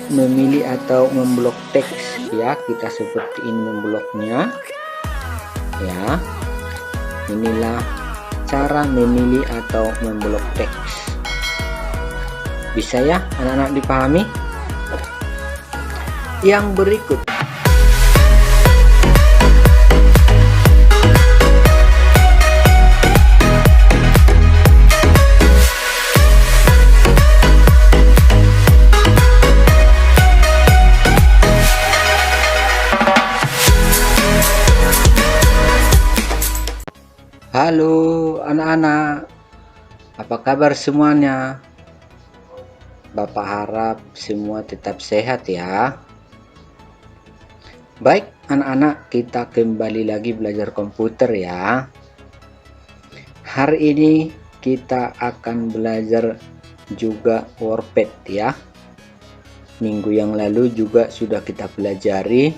memilih atau memblok teks, ya kita seperti ini membloknya, ya. Inilah cara memilih atau memblok teks. Bisa ya anak-anak dipahami? Yang berikut, halo anak-anak, apa kabar semuanya? Bapak harap semua tetap sehat ya. Baik anak-anak, kita kembali lagi belajar komputer ya. Hari ini kita akan belajar juga WordPad ya. Minggu yang lalu juga sudah kita pelajari,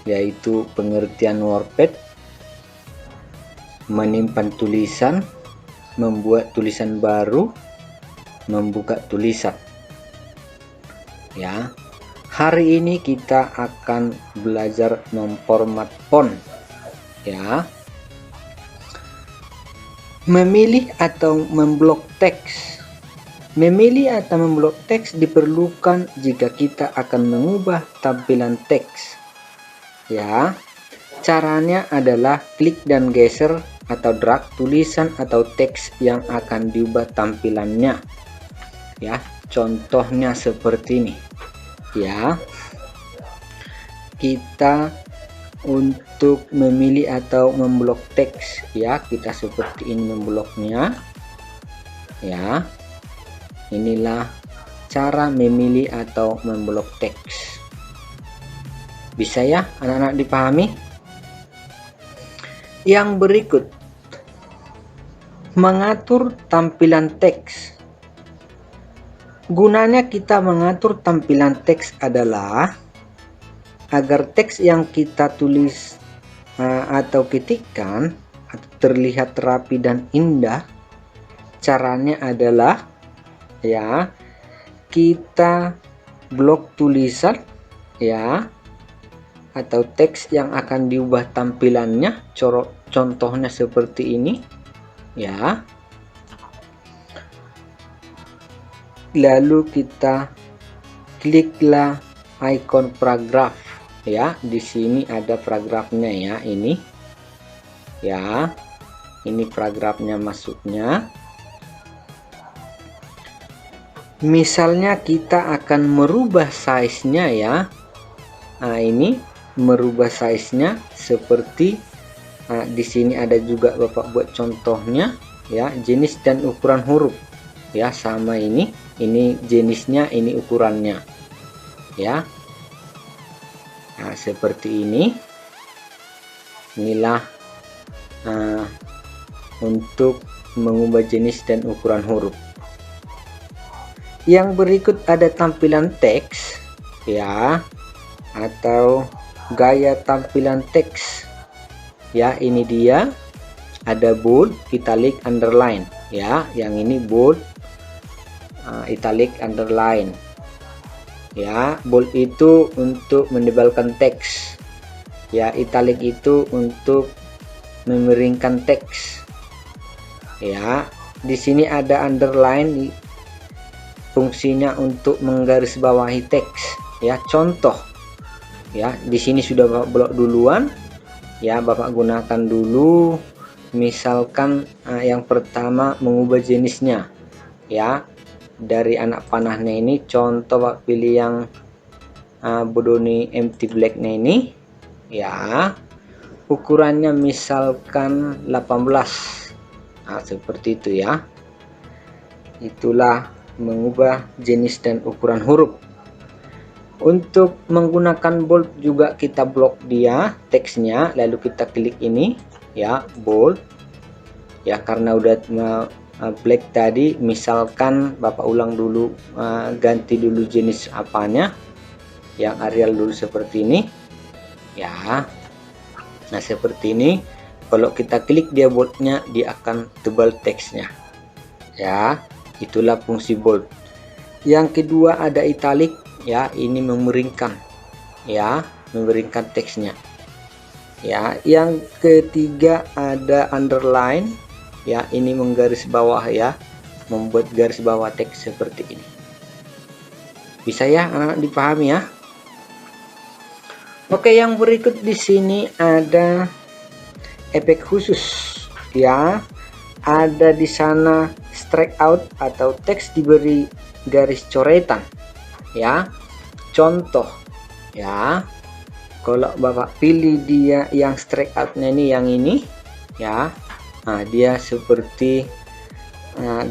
yaitu pengertian WordPad, menyimpan tulisan, membuat tulisan baru, membuka tulisan ya. Hari ini kita akan belajar memformat font ya. Memilih atau memblok teks. Memilih atau memblok teks diperlukan jika kita akan mengubah tampilan teks ya. Caranya adalah klik dan geser atau drag tulisan atau teks yang akan diubah tampilannya ya. Contohnya seperti ini ya. Kita untuk memilih atau memblok teks ya, kita seperti ini membloknya ya. Inilah cara memilih atau memblok teks. Bisa ya anak-anak dipahami? Yang berikut, mengatur tampilan teks. Gunanya kita mengatur tampilan teks adalah agar teks yang kita tulis atau ketikkan terlihat rapi dan indah. Caranya adalah ya, kita blok tulisan ya, atau teks yang akan diubah tampilannya. Contohnya seperti ini ya. Lalu kita kliklah icon paragraf ya. Di sini ada paragrafnya ya, ini ya. Ini paragrafnya masuknya. Misalnya kita akan merubah size-nya ya. Nah, ini merubah size-nya seperti di sini ada juga Bapak buat contohnya ya, jenis dan ukuran huruf ya, sama ini jenisnya, ini ukurannya ya. Nah, seperti ini. Inilah untuk mengubah jenis dan ukuran huruf. Yang berikut ada tampilan teks ya, atau gaya tampilan teks ya. Ini dia, ada bold, italic, underline ya. Yang ini bold, italic, underline ya. Bold itu untuk menebalkan teks ya, italic itu untuk memiringkan teks ya. Di sini ada underline, fungsinya untuk menggarisbawahi teks ya. Contoh ya, di sini sudah Bapak blok duluan ya. Bapak gunakan dulu, misalkan yang pertama mengubah jenisnya ya. Dari anak panahnya ini contoh Bapak pilih yang Bodoni empty blacknya ini ya. Ukurannya misalkan 18. Nah, seperti itu ya. Itulah mengubah jenis dan ukuran huruf. Untuk menggunakan bold juga kita blok dia teksnya, lalu kita klik ini ya, bold ya. Karena udah black tadi, misalkan Bapak ulang dulu, ganti dulu jenis apanya, yang Arial dulu seperti ini ya. Nah, seperti ini. Kalau kita klik dia boldnya, dia akan tebal teksnya ya. Itulah fungsi bold. Yang kedua ada italic ya, ini memeringkan, ya, memeringkan teksnya. Ya, yang ketiga ada underline, ya, ini menggaris bawah, ya, membuat garis bawah teks seperti ini. Bisa ya anak-anak dipahami ya? Oke, yang berikut di sini ada efek khusus, ya. Ada di sana strike out atau teks diberi garis coretan, ya. Contoh, ya. Kalau Bapak pilih dia yang strike outnya ini, yang ini, ya. Nah, dia seperti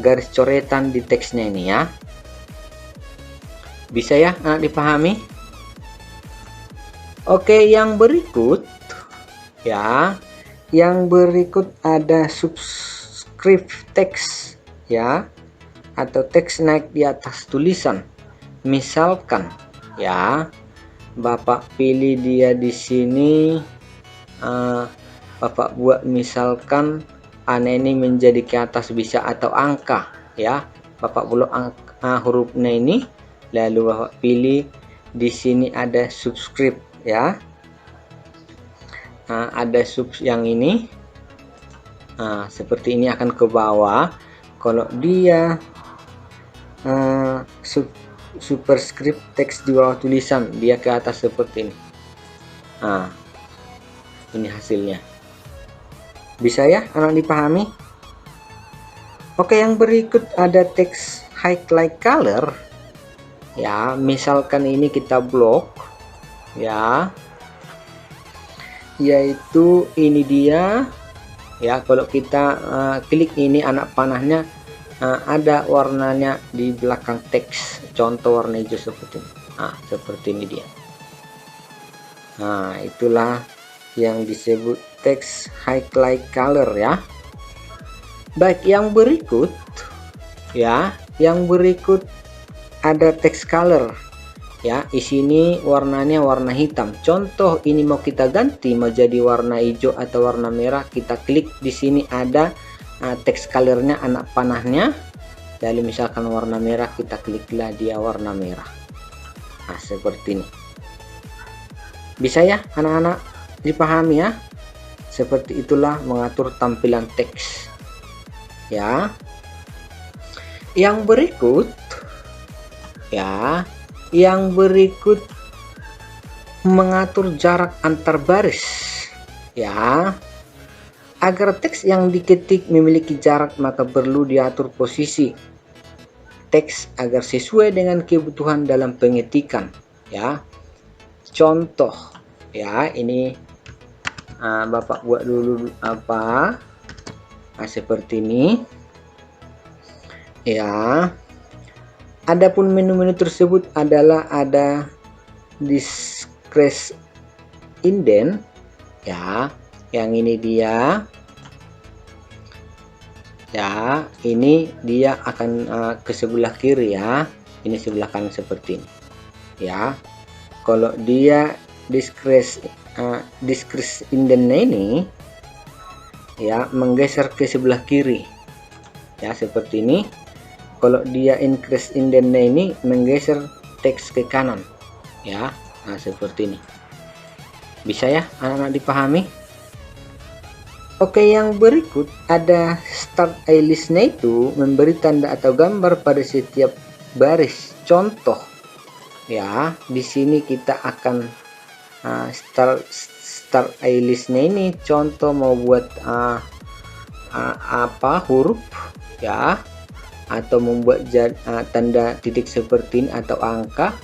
garis coretan di teksnya ini, ya. Bisa ya anak dipahami? Oke, yang berikut, ya. Yang berikut ada subscript teks, ya, atau teks naik di atas tulisan. Misalkan, ya, Bapak pilih dia di sini, Bapak buat misalkan ini menjadi ke atas bisa atau angka, ya. Bapak belok hurufnya ini, lalu Bapak pilih di sini ada subscript, ya. Ada sub yang ini, seperti ini akan ke bawah. Kalau dia superscript teks di bawah tulisan, dia ke atas seperti ini. Ini hasilnya. Bisa ya anak dipahami? Oke, yang berikut ada teks highlight color, ya. Misalkan ini kita blok, ya, yaitu ini dia, ya. Kalau kita klik ini anak panahnya, ada warnanya di belakang teks, contoh warna hijau seperti ini. Seperti ini dia. Itulah yang disebut teks highlight color, ya. Baik, yang berikut, ya, yang berikut ada teks color, ya. Di sini warnanya warna hitam. Contoh ini mau kita ganti mau jadi warna hijau atau warna merah, kita klik di sini ada teks colornya anak panahnya, lalu misalkan warna merah, kita kliklah dia warna merah. Seperti ini. Bisa ya anak-anak dipahami ya? Seperti itulah mengatur tampilan teks, ya. Yang berikut, ya, yang berikut mengatur jarak antar baris, ya. Agar teks yang diketik memiliki jarak, maka perlu diatur posisi teks agar sesuai dengan kebutuhan dalam pengetikan, ya. Contoh, ya, ini Bapak buat dulu seperti ini, ya. Adapun menu-menu tersebut adalah ada discrete indent, ya. Yang ini dia, ya, ini dia akan ke sebelah kiri, ya. Ini sebelah kanan seperti ini, ya. Kalau dia discrete indent ini, ya, menggeser ke sebelah kiri, ya, seperti ini. Kalau dia increase indent ini menggeser teks ke kanan, ya. Seperti ini. Bisa ya anak-anak dipahami? Oke, yang berikut ada start A-list-nya, itu memberi tanda atau gambar pada setiap baris. Contoh, ya, di sini kita akan start A-list-nya ini, contoh mau buat huruf, ya, atau membuat tanda titik seperti ini, atau angka,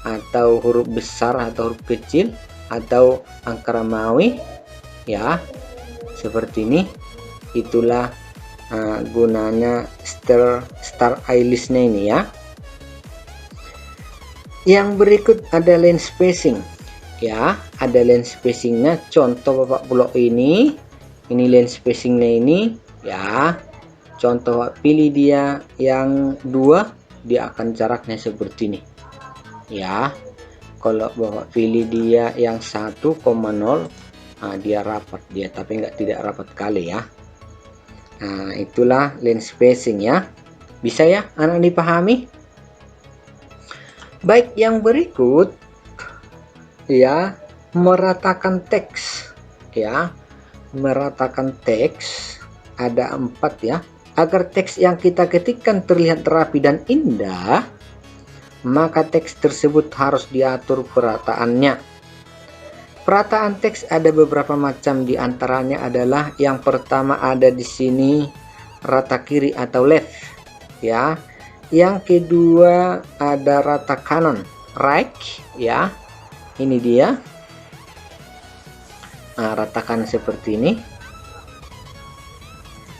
atau huruf besar atau huruf kecil, atau angka Romawi, ya, seperti ini. Itulah gunanya start A-list-nya ini, ya. Yang berikut ada line spacing, ya, ada line spacingnya. Contoh Bapak blok ini line spacingnya ini, ya. Contoh pilih dia yang 2, dia akan jaraknya seperti ini, ya. Kalau Bapak pilih dia yang 1,0, dia rapat dia, tapi tidak rapat kali, ya. Itulah line spacing, ya. Bisa ya anak dipahami? Baik, yang berikut ya, meratakan teks ya. Meratakan teks ada 4 ya. Agar teks yang kita ketikkan terlihat rapi dan indah, maka teks tersebut harus diatur perataannya. Perataan teks ada beberapa macam, di antaranya adalah yang pertama ada di sini rata kiri atau left ya. Yang kedua ada rata kanan, right ya. Ini dia. Nah, ratakan seperti ini.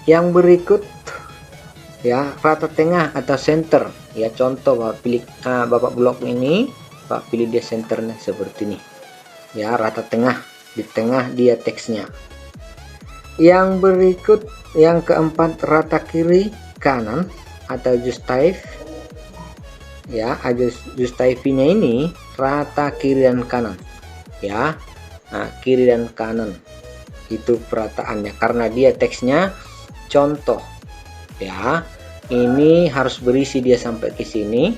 Yang berikut ya, rata tengah atau center ya. Contoh Bapak pilih Bapak blok ini, Bapak pilih dia centernya seperti ini ya, rata tengah, di tengah dia teksnya. Yang berikut yang keempat rata kiri kanan atau justaif ya. Justaifnya ini rata kiri dan kanan ya. Nah, kiri dan kanan itu perataannya karena dia teksnya contoh ya. Ini harus berisi dia sampai ke sini.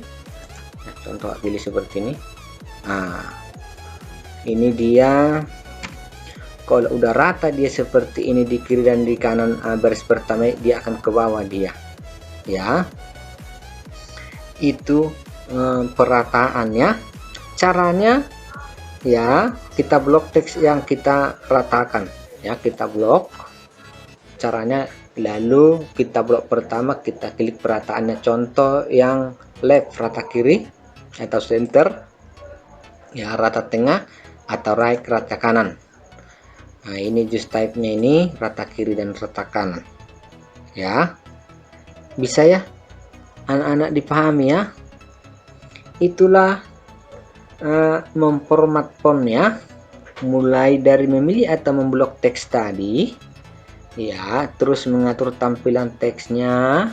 Nah, contoh pilih seperti ini. Nah, ini dia. Kalau udah rata dia seperti ini di kiri dan di kanan baris pertama, dia akan ke bawah dia ya. Itu perataannya. Caranya ya, kita blok teks yang kita ratakan ya. Kita blok caranya, lalu kita blok pertama, kita klik perataannya. Contoh yang left rata kiri atau center ya, rata tengah atau right rata kanan. Nah, ini just type-nya ini rata kiri dan rata kanan ya. Bisa ya anak-anak dipahami ya. Itulah memformat fontnya, mulai dari memilih atau memblok teks tadi ya, terus mengatur tampilan teksnya,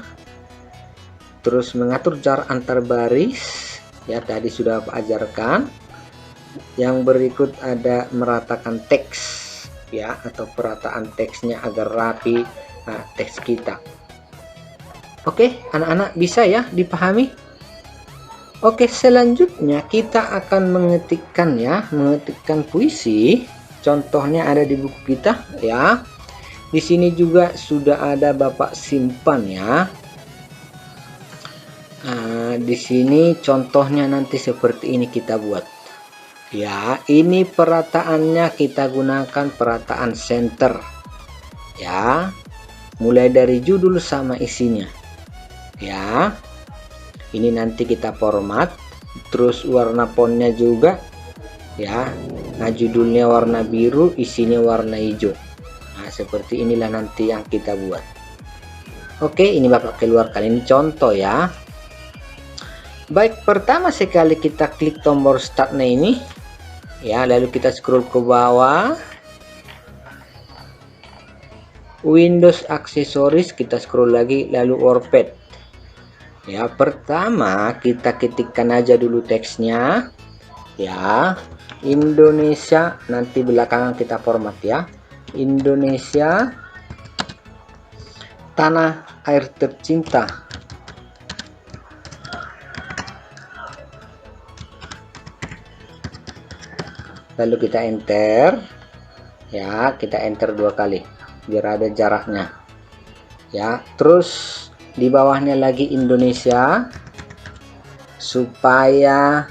terus mengatur jarak antar baris ya, tadi sudah Pak ajarkan. Yang berikut ada meratakan teks ya, atau perataan teksnya agar rapi teks kita. Oke anak-anak, bisa ya dipahami? Oke, selanjutnya kita akan mengetikkan ya, mengetikkan puisi. Contohnya ada di buku kita ya. Di sini juga sudah ada Bapak simpan ya. Nah, di sini contohnya nanti seperti ini kita buat. Ya, ini perataannya kita gunakan perataan center. Ya. Mulai dari judul sama isinya. Ya. Ini nanti kita format, terus warna fontnya juga ya. Nah, judulnya warna biru, isinya warna hijau. Nah, seperti inilah nanti yang kita buat. Oke, ini Bapak keluarkan, ini contoh ya. Baik, pertama sekali kita klik tombol startnya ini ya, lalu kita scroll ke bawah, Windows aksesoris, kita scroll lagi, lalu WordPad ya. Pertama kita ketikkan aja dulu teksnya ya, Indonesia, nanti belakangan kita format ya, Indonesia tanah air tercinta. Lalu kita enter ya, kita enter 2 kali biar ada jaraknya ya. Terus di bawahnya lagi Indonesia, supaya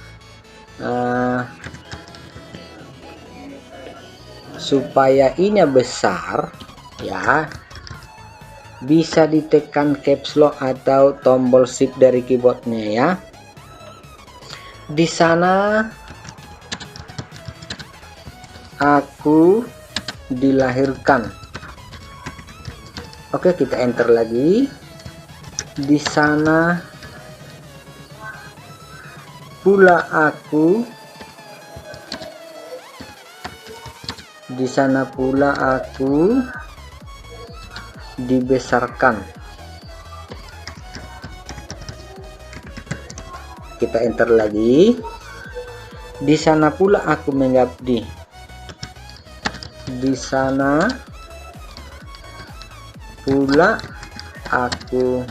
ini besar ya, bisa ditekan caps lock atau tombol shift dari keyboardnya ya. Di sana aku dilahirkan. Oke, kita enter lagi. Di sana pula aku, di sana pula aku dibesarkan. Kita enter lagi. Di sana pula aku mengabdi. Di sana pula aku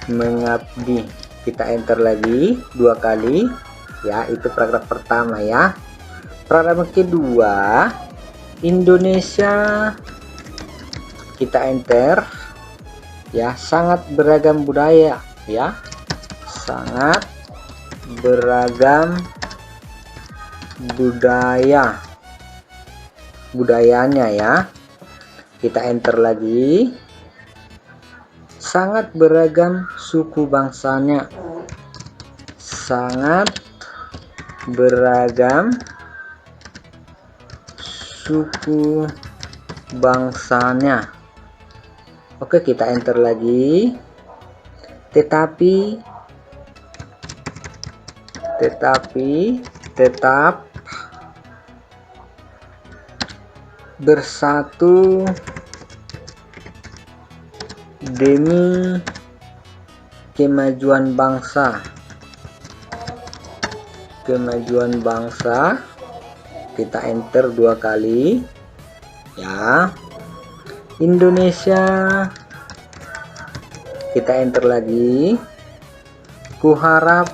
mengabdi. Kita enter lagi 2 kali. ya. Itu paragraf pertama ya. Paragraf kedua, Indonesia, kita enter ya, sangat beragam budaya ya, sangat beragam budayanya ya. Kita enter lagi, sangat beragam suku bangsanya, sangat beragam suku bangsanya. Oke, kita enter lagi, tetapi tetap bersatu demi kemajuan bangsa. Kita enter 2 kali ya. Indonesia, kita enter lagi, kuharap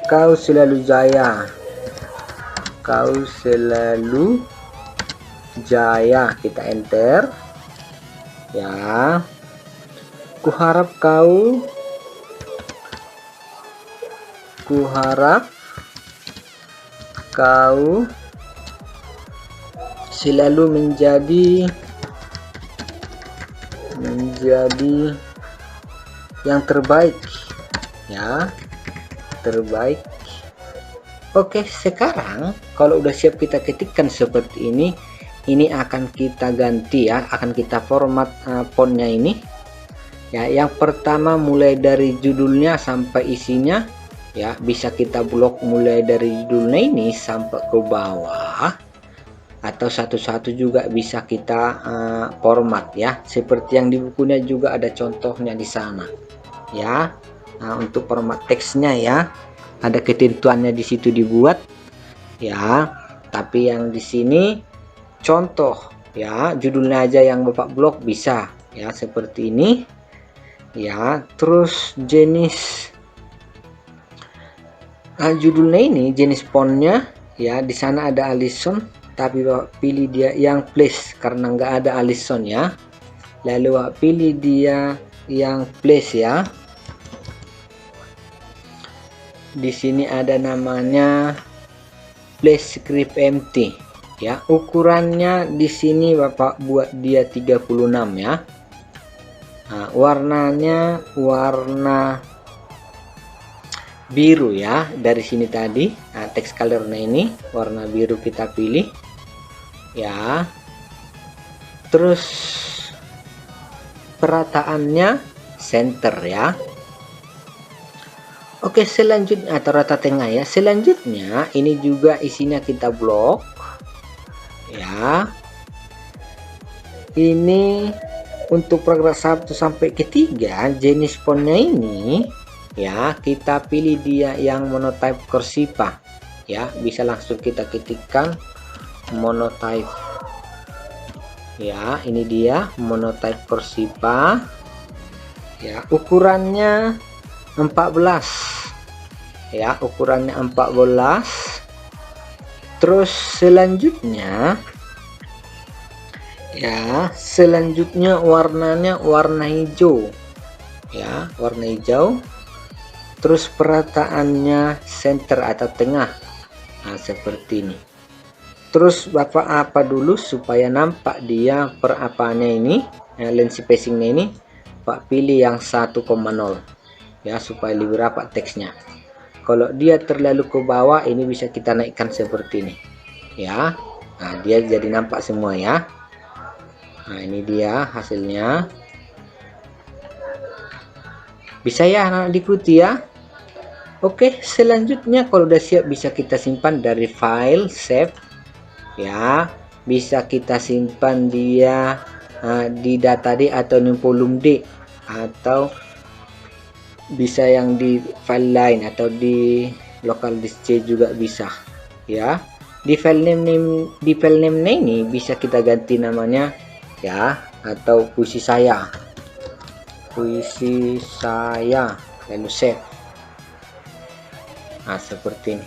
kau selalu jaya, kita enter ya. Kuharap kau selalu menjadi yang terbaik ya, terbaik. Oke, sekarang kalau udah siap kita ketikkan seperti ini akan kita ganti ya, akan kita format fontnya ini ya. Yang pertama mulai dari judulnya sampai isinya ya, bisa kita blok mulai dari judulnya ini sampai ke bawah, atau satu-satu juga bisa kita format ya, seperti yang di bukunya juga ada contohnya di sana ya. Nah, untuk format teksnya ya, ada ketentuannya di situ dibuat ya, tapi yang di sini contoh ya, judulnya aja yang Bapak blok bisa ya, seperti ini ya. Terus jenis judulnya ini, jenis fontnya ya, di sana ada Allison, tapi Bapak pilih dia yang place karena nggak ada Allison ya. Lalu Bapak pilih dia yang place ya. Di sini ada namanya place script empty ya. Ukurannya di sini Bapak buat dia 36 ya. Nah, warnanya warna biru ya, dari sini tadi. Nah, text colornya ini warna biru kita pilih ya. Terus perataannya center ya. Oke, selanjutnya atau rata tengah ya. Selanjutnya ini juga isinya kita blok ya. Ini untuk paragraf 1 sampai ke 3, jenis fontnya ini ya, kita pilih dia yang monotype kursiva ya. Bisa langsung kita ketikkan monotype ya. Ini dia monotype kursiva ya. Ukurannya 14 ya, ukurannya 14. Terus selanjutnya ya, warnanya warna hijau ya, warna hijau. Terus perataannya center atau tengah. Nah, seperti ini. Terus Bapak apa dulu supaya nampak dia perapaannya ini, lens spacingnya ini, Pak pilih yang 1,0 ya, supaya lebih rapat teksnya. Kalau dia terlalu ke bawah, ini bisa kita naikkan seperti ini ya. Nah, dia jadi nampak semua ya. Nah, ini dia hasilnya. Bisa ya anak diikuti ya. Oke, selanjutnya kalau udah siap bisa kita simpan dari file save ya. Bisa kita simpan dia di data D atau di volume D, atau bisa yang di file lain atau di local disk C juga bisa ya. Di file name ini bisa kita ganti namanya ya, atau puisi saya lalu save Nah, seperti ini.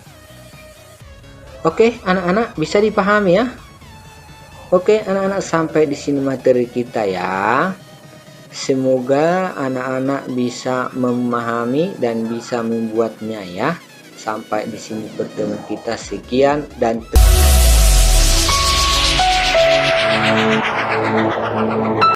Oke, anak-anak bisa dipahami ya? Oke, anak-anak, sampai di sini materi kita ya. Semoga anak-anak bisa memahami dan bisa membuatnya ya. Sampai di sini pertemuan kita, sekian dan